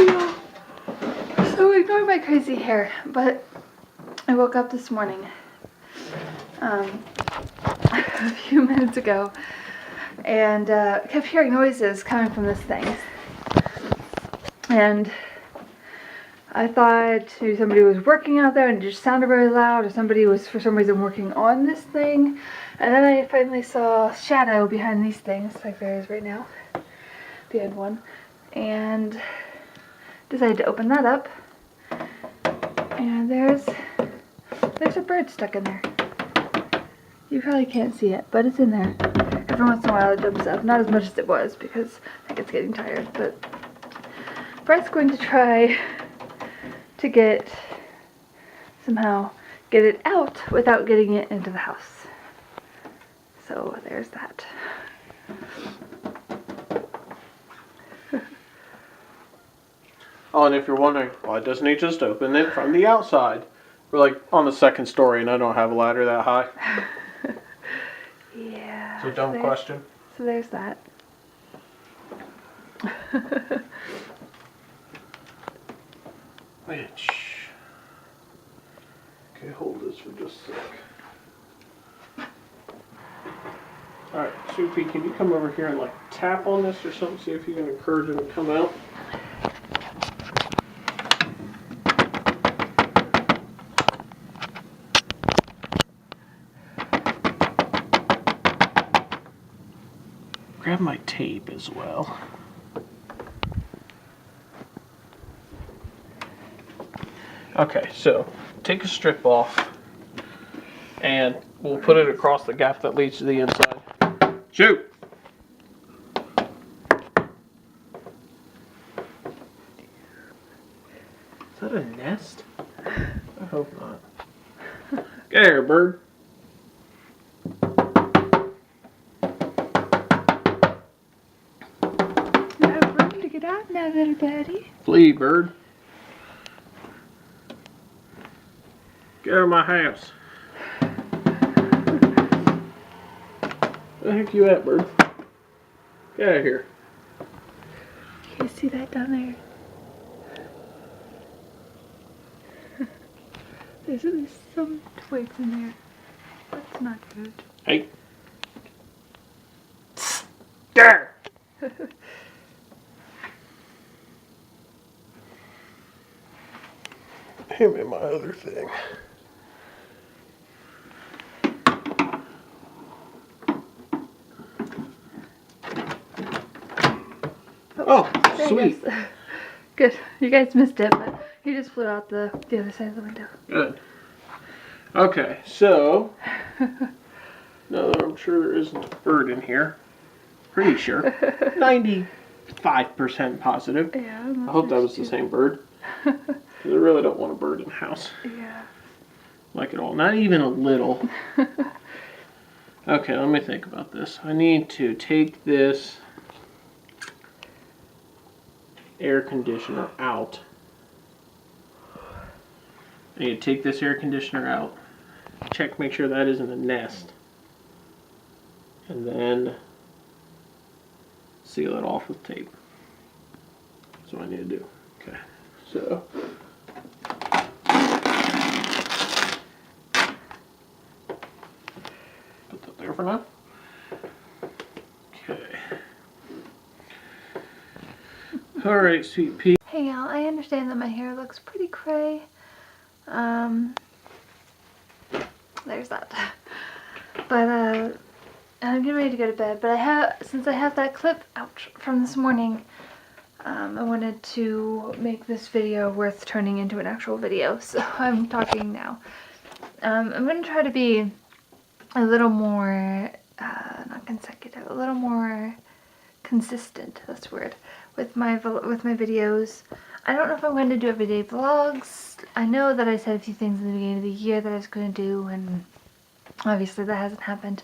video. So ignore my crazy hair, but I woke up this morning a few minutes ago and kept hearing noises coming from this thing. And I thought maybe somebody was working out there and it just sounded very loud, or somebody was for some reason working on this thing. And then I finally saw a shadow behind these things, like there is right now, behind one, and decided to open that up. And there's a bird stuck in there. You probably can't see it, but it's in there. Every once in a while it jumps up. Not as much as it was because I think it's getting tired, but Brett's going to try to somehow get it out without getting it into the house. So there's that. Oh, and if you're wondering, why doesn't he just open it from the outside? We're like on the second story and I don't have a ladder that high. Yeah. It's a dumb question. So there's that. Which? Okay, hold this for just a sec. Alright, Soupy, can you come over here and like tap on this or something, see if you can encourage him to come out? Grab my tape as well. Okay, so take a strip off and we'll put it across the gap that leads to the inside. Shoot! Is that a nest? I hope not. Get here, bird. You have room to get out now, little birdie. Flee, bird. Get out of my house. Where the heck you at, bird? Get out of here. You see that down there? There's at least some twigs in there. That's not good. Hey. There! Hand me my other thing. Oh, sweet. Good. You guys missed it, but he just flew out the other side of the window. Good. Okay, so now that I'm sure there isn't a bird in here, pretty sure, 95% positive. Yeah. I hope that was the same bird. Because I really don't want a bird in the house. Yeah. Like at all. Not even a little. Okay, let me think about this. I need to take this air conditioner out. I need to take this air conditioner out. Check, make sure that isn't a nest. And then seal it off with tape. That's what I need to do. Okay, so put that there for now. Okay. Alright, Sweet Pea. Hey y'all, I understand that my hair looks pretty cray. There's that. But I'm getting ready to go to bed. But since I have that clip out from this morning, I wanted to make this video worth turning into an actual video. So I'm talking now. I'm going to try to be a little more, not consecutive, a little more consistent, that's the word, with my videos. I don't know if I'm going to do everyday vlogs. I know that I said a few things in the beginning of the year that I was going to do, and obviously that hasn't happened.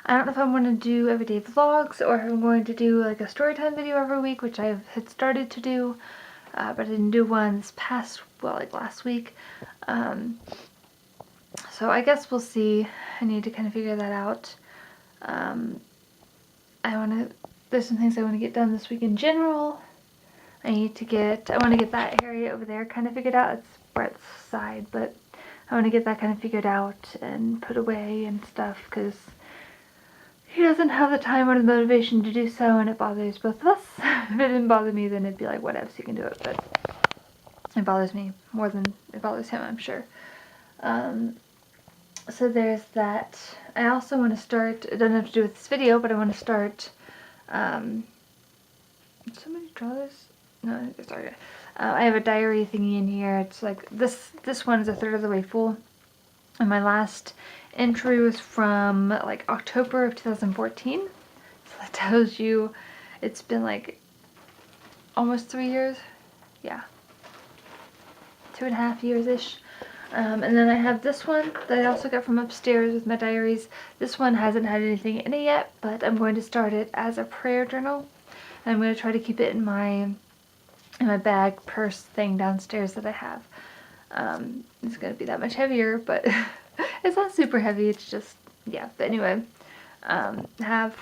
I don't know if I'm going to do everyday vlogs or if I'm going to do like a storytime video every week, which I had started to do, but I didn't do one this past, well, like last week. So I guess we'll see. I need to kind of figure that out. There's some things I want to get done this week in general. I want to get that area over there kind of figured out. It's Brett's side, but I want to get that kind of figured out and put away and stuff, because he doesn't have the time or the motivation to do so, and it bothers both of us. If it didn't bother me, then it'd be like, whatever, so you can do it, but it bothers me more than it bothers him, I'm sure. So there's that. I also want to start, it doesn't have to do with this video, but I want to start, did somebody draw this? No, I think it's already. I have a diary thingy in here. It's like, this one is a third of the way full. And my last entry was from like October of 2014. So that tells you it's been like almost 3 years. Yeah. 2.5 years-ish. And then I have this one that I also got from upstairs with my diaries. This one hasn't had anything in it yet, but I'm going to start it as a prayer journal. And I'm going to try to keep it in my bag purse thing downstairs that I have. It's going to be that much heavier, but it's not super heavy. It's just, yeah. But anyway, have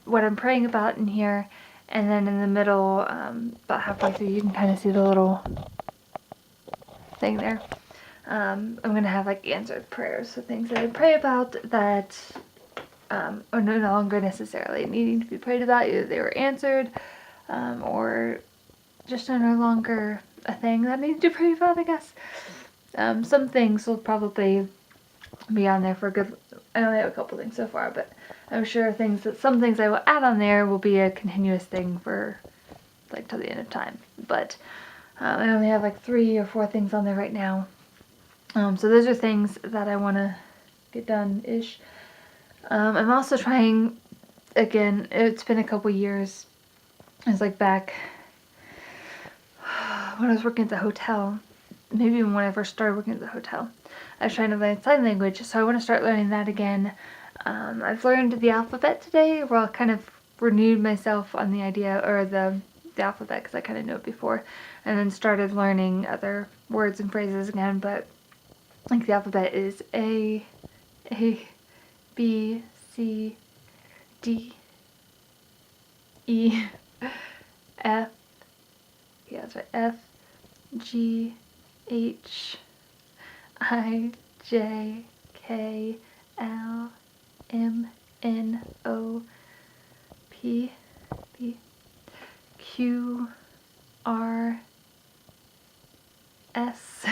what I'm praying about in here. And then in the middle, about halfway through, you can kind of see the little thing there. I'm going to have like answered prayers, so things that I pray about that are no longer necessarily needing to be prayed about. Either they were answered, or just are no longer a thing that I need to pray about, I guess. Some things will probably be on there for a good, I only have a couple things so far, but I'm sure some things I will add on there will be a continuous thing for like till the end of time. But I only have like 3 or 4 things on there right now. So those are things that I want to get done-ish. I'm also trying, again, it's been a couple years. It's like back when I was working at the hotel, maybe even when I first started working at the hotel, I was trying to learn sign language, so I want to start learning that again. I've learned the alphabet today, where I kind of renewed myself on the idea, or the alphabet, because I kind of knew it before, and then started learning other words and phrases again, but like the alphabet is A, B, C, D, E, F, yeah, that's right, F, G, H, I, J, K, L, M, N, O, P, Q, R, S,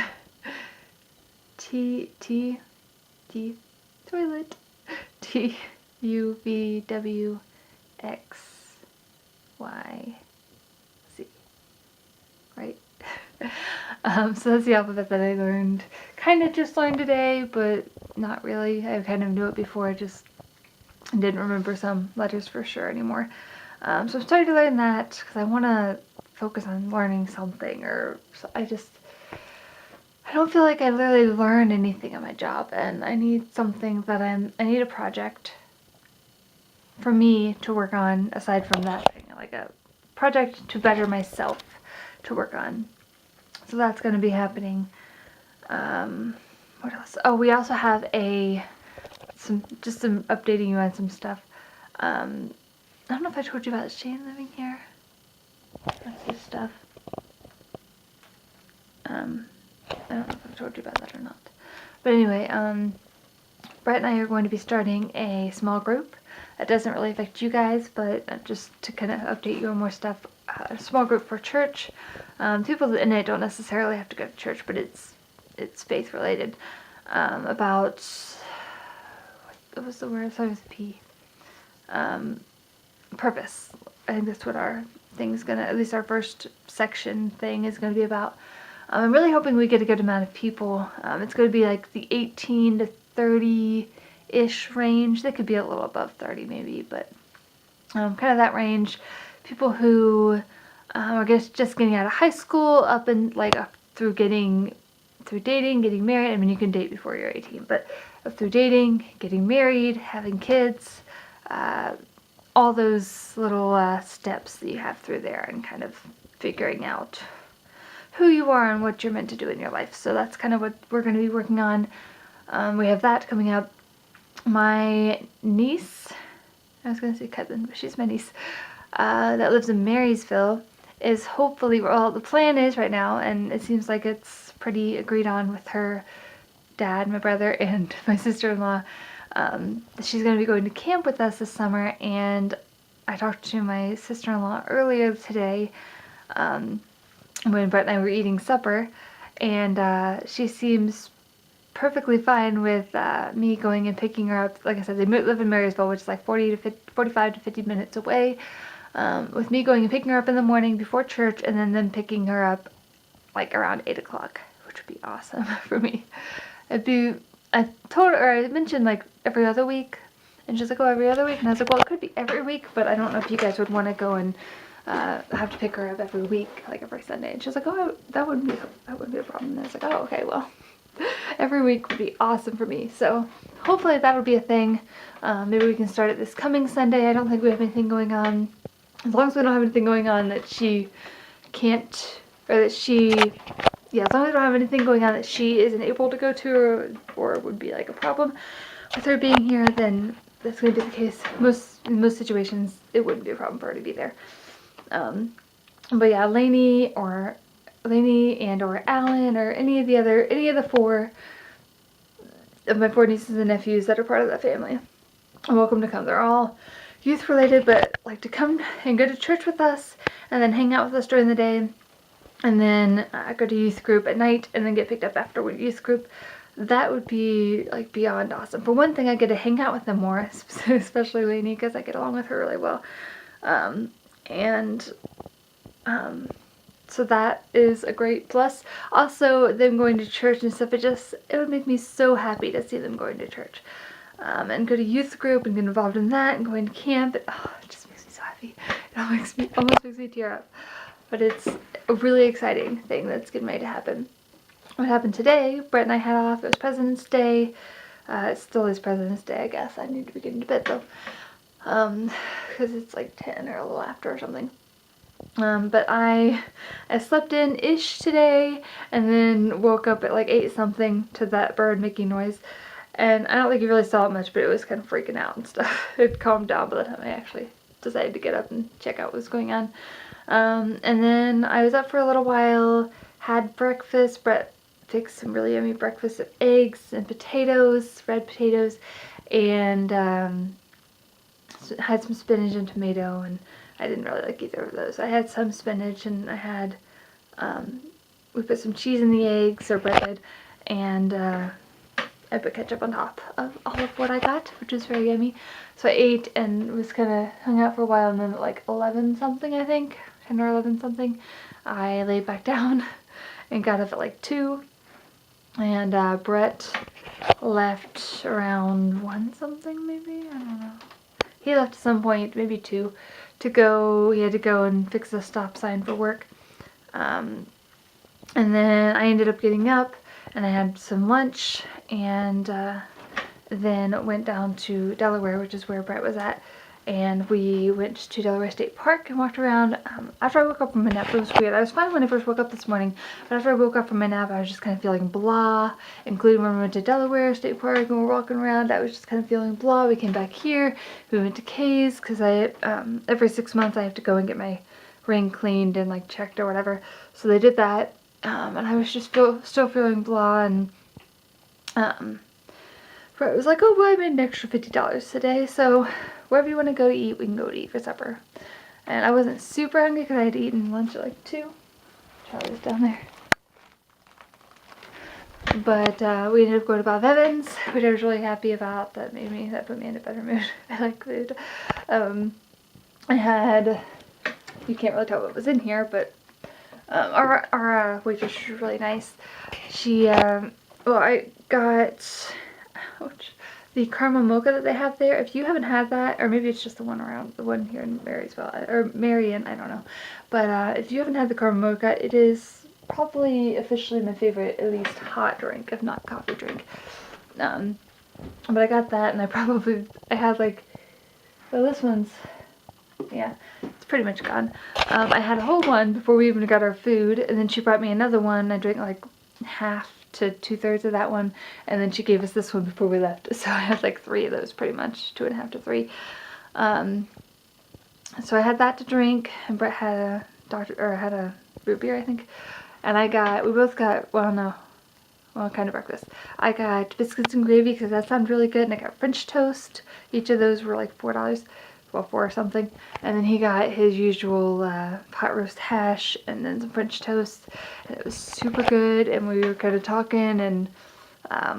T, toilet, T, U, V, W, X, Y, Z, right? So that's the alphabet that I learned, kind of just learned today, but not really. I kind of knew it before, I just didn't remember some letters for sure anymore. So I'm starting to learn that, because I want to focus on learning something, or I don't feel like I literally learn anything at my job, and I need something that I need a project for me to work on aside from that thing, like a project to better myself to work on. So that's going to be happening. What else? Oh, we also have some updating you on some stuff. I don't know if I told you about Shane living here. That's his stuff. I don't know if I've told you about that or not. But anyway, Brett and I are going to be starting a small group. That doesn't really affect you guys, but just to kind of update you on more stuff. A small group for church. People in it don't necessarily have to go to church, but it's faith related. About, what was the word? Sorry, it was P. Purpose. I think that's what our thing's gonna, at least our first section thing is gonna be about. I'm really hoping we get a good amount of people. It's gonna be like the 18 to 30-ish range. They could be a little above 30 maybe, but kind of that range. People who I guess just getting out of high school up through dating, getting married. I mean, you can date before you're 18, but up through dating, getting married, having kids, all those little steps that you have through there, and kind of figuring out who you are and what you're meant to do in your life. So that's kind of what we're going to be working on. We have that coming up. My niece, I was going to say cousin, but she's my niece, that lives in Marysville, is hopefully, well, the plan is right now, and it seems like it's pretty agreed on with her dad, my brother, and my sister-in-law. She's going to be going to camp with us this summer, and I talked to my sister-in-law earlier today when Brett and I were eating supper, and she seems perfectly fine with me going and picking her up. Like I said, they live in Marysville, which is like 45 to 50 minutes away. With me going and picking her up in the morning before church, and then them picking her up like around 8 o'clock, which would be awesome for me. I told her, or I mentioned like every other week, and she's like, oh, every other week? And I was like, well, it could be every week, but I don't know if you guys would want to go and have to pick her up every week, like every Sunday. And she was like, oh, that wouldn't be a problem. And I was like, oh, okay, well, every week would be awesome for me. So hopefully that'll be a thing. Maybe we can start it this coming Sunday. I don't think we have anything going on. As long as we don't have anything going on that she can't, or that she, yeah, as long as we don't have anything going on that she isn't able to go to, or would be like a problem with her being here, then that's going to be the case. In most situations, it wouldn't be a problem for her to be there. But yeah, Lainey and or Alan or any of the 4 of my 4 nieces and nephews that are part of that family are welcome to come. They're all youth related, but like to come and go to church with us and then hang out with us during the day, and then go to youth group at night and then get picked up after youth group. That would be like beyond awesome. For one thing, I get to hang out with them more, especially Lainey, because I get along with her really well. So that is a great plus. Also, them going to church and stuff, it would make me so happy to see them going to church. And go to youth group and get involved in that and going to camp. It just makes me so happy. It almost makes me tear up. But it's a really exciting thing that's getting ready to happen. What happened today, Brett and I had off. It was President's Day. It still is President's Day, I guess. I need to be getting to bed though. Because it's like 10 or a little after or something. But I slept in-ish today, and then woke up at like 8 something to that bird making noise. And I don't think you really saw it much, but it was kind of freaking out and stuff. It calmed down by the time I actually decided to get up and check out what was going on. And then I was up for a little while, had breakfast. Brett fixed some really yummy breakfast of eggs and potatoes, red potatoes, and had some spinach and tomato, and I didn't really like either of those. I had some spinach, and I had, we put some cheese in the eggs, or Brett did, and I put ketchup on top of all of what I got, which was very yummy. So I ate and was kind of hung out for a while, and then at like 11 something, I think, 10 or 11 something, I laid back down and got up at like 2, and Brett left around 1 something maybe, I don't know. He left at some point, maybe 2, to go, he had to go and fix a stop sign for work. And then I ended up getting up, and I had some lunch, and then went down to Delaware, which is where Brett was at, and we went to Delaware State Park and walked around. After I woke up from my nap, it was weird. I was fine when I first woke up this morning, but after I woke up from my nap, I was just kind of feeling blah, including when we went to Delaware State Park and we were walking around. I was just kind of feeling blah. We came back here, we went to Kay's, because every 6 months I have to go and get my ring cleaned and like checked or whatever, so they did that. And I was just still feeling blah, and Brett was like, oh, well, I made an extra $50 today, so wherever you want to go to eat, we can go to eat for supper. And I wasn't super hungry because I had eaten lunch at like 2. Charlie's down there. But we ended up going to Bob Evans, which I was really happy about. That put me in a better mood. I like food. I had, you can't really tell what was in here, but our waitress was really nice. She, I got, the caramel mocha that they have there. If you haven't had that, or maybe it's just the one here in Marysville, or Marion, I don't know. But if you haven't had the caramel mocha, it is probably officially my favorite, at least hot drink, if not coffee drink. But I got that, and I had like, well, this one's, yeah, it's pretty much gone. I had a whole one before we even got our food, and then she brought me another one. I drank like half to 2/3 of that one, and then she gave us this one before we left. So I had like 3 of those, pretty much 2.5 to 3. So I had that to drink, and Brett had had a root beer, I think. And we both got, kind of breakfast. I got biscuits and gravy because that sounded really good, and I got French toast. Each of those were like $4. Well, 4 or something. And then he got his usual pot roast hash and then some French toast. And it was super good, and we were kind of talking and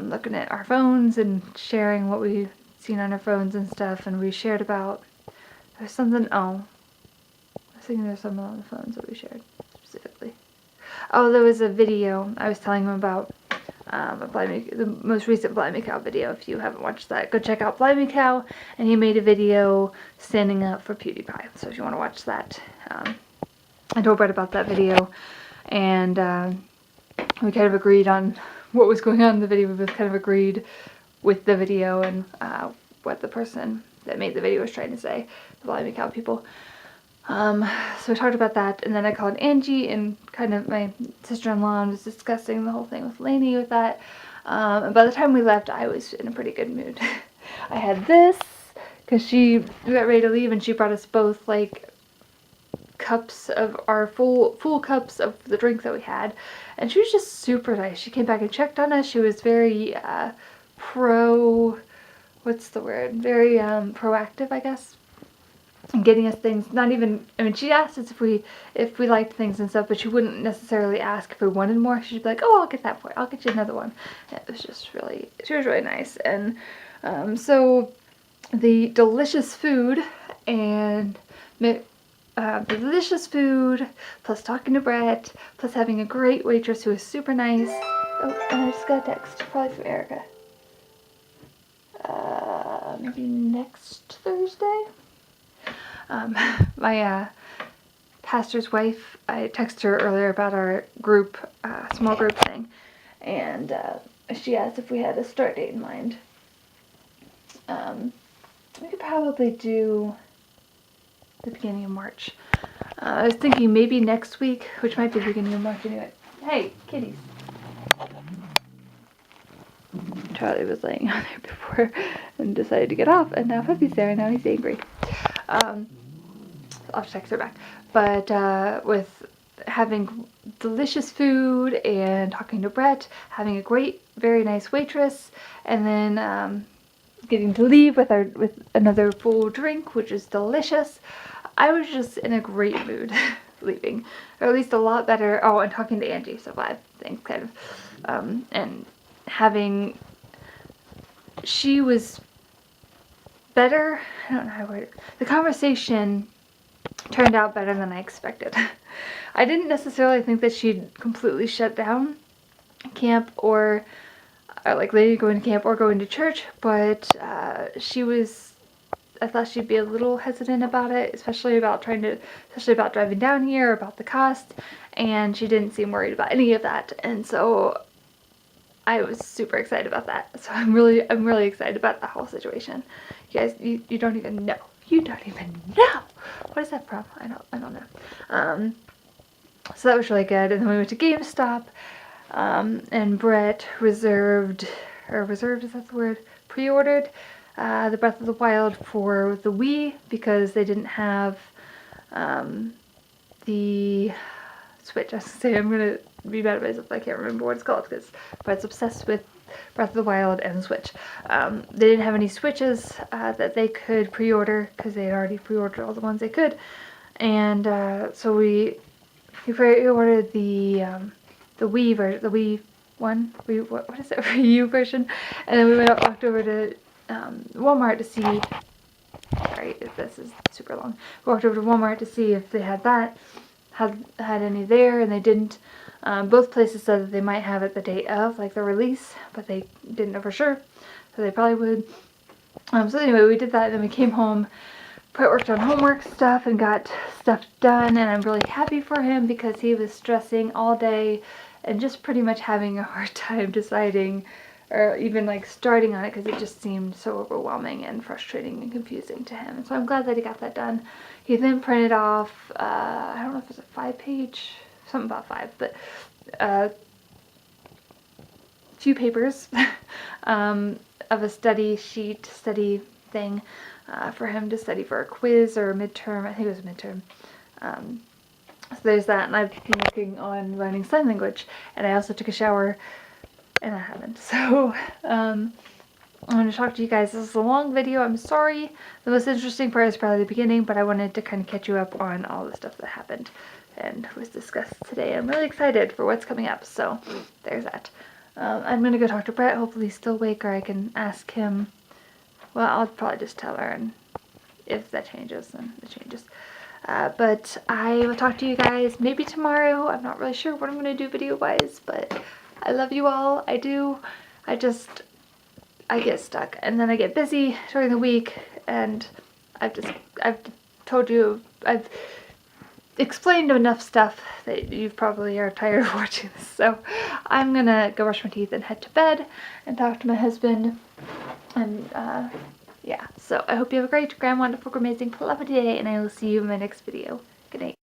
looking at our phones and sharing what we've seen on our phones and stuff. And we shared about, there's something, I was thinking there's something on the phones that we shared specifically. Oh, there was a video I was telling him about, the most recent Blimey Cow video. If you haven't watched that, go check out Blimey Cow. And he made a video standing up for PewDiePie. So if you want to watch that, I told Brett about that video, and we kind of agreed on what was going on in the video. We both kind of agreed with the video and what the person that made the video was trying to say, the Blimey Cow people. So we talked about that, and then I called Angie, and kind of my sister-in-law was discussing the whole thing with Lainey with that. And by the time we left, I was in a pretty good mood. I had this, because we got ready to leave, and she brought us both, like, cups of our full cups of the drink that we had, and she was just super nice. She came back and checked on us. She was very, very, proactive, I guess. And getting us things, not even, I mean, she asked us if we liked things and stuff, but she wouldn't necessarily ask if we wanted more. She'd be like, oh, I'll get that for you. I'll get you another one. And it was just really, she was really nice. And so the delicious food plus talking to Brett, plus having a great waitress who was super nice. Oh, and I just got a text, probably from Erica. Maybe next Thursday? My pastor's wife, I texted her earlier about our group, small group thing, and she asked if we had a start date in mind. We could probably do the beginning of March. I was thinking maybe next week, which might be the beginning of March anyway. Hey, kitties. Charlie was laying on there before and decided to get off, and now Puppy's there, and now he's angry. I'll text her back. But with having delicious food and talking to Brett, having a great, very nice waitress, and then getting to leave with another full drink, which is delicious, I was just in a great mood leaving, or at least a lot better. Oh, and talking to Angie, so 5 things kind of, and having, she was better. I don't know how to word it. The conversation turned out better than I expected. I didn't necessarily think that she'd completely shut down camp or like Lady going to camp or going to church, but I thought she'd be a little hesitant about it, especially about driving down here, about the cost, and she didn't seem worried about any of that, and so I was super excited about that. So I'm really excited about the whole situation. You guys, you don't even know. You don't even know. What is that from? I don't know. So that was really good. And then we went to GameStop, and Brett reserved, is that the word? Pre-ordered the Breath of the Wild for the Wii because they didn't have the Switch. I was gonna say, I'm gonna be mad at myself if I can't remember what it's called because Brett's obsessed with Breath of the Wild and the Switch. They didn't have any Switches that they could pre-order because they had already pre-ordered all the ones they could, and so we pre-ordered the Wii version, the Wii one, what is it, Wii U version, and then we walked over to Walmart to see. Sorry, this is super long. We walked over to Walmart to see if they had any there, and they didn't. Both places said that they might have it the day of, like the release, but they didn't know for sure, so they probably would. So anyway, we did that, and then we came home, worked on homework stuff, and got stuff done, and I'm really happy for him because he was stressing all day and just pretty much having a hard time deciding or even like starting on it because it just seemed so overwhelming and frustrating and confusing to him. And so I'm glad that he got that done. He then printed off, I don't know if it's a 5-page, something about 5, but few papers of a study thing for him to study for a quiz or a midterm. I think it was a midterm. So there's that, and I've been working on learning sign language, and I also took a shower, and I haven't. So, I'm going to talk to you guys. This is a long video. I'm sorry. The most interesting part is probably the beginning, but I wanted to kind of catch you up on all the stuff that happened and was discussed today. I'm really excited for what's coming up, so there's that. I'm going to go talk to Brett. Hopefully he's still awake, or I can ask him. Well, I'll probably just tell her, and if that changes, then it changes. But I will talk to you guys maybe tomorrow. I'm not really sure what I'm going to do video-wise, but I love you all. I do. I get stuck, and then I get busy during the week, and I've told you, I've explained enough stuff that you probably are tired of watching this. So I'm going to go brush my teeth and head to bed and talk to my husband, and yeah, so I hope you have a great, grand, wonderful, amazing, lovely day, and I will see you in my next video. Good night.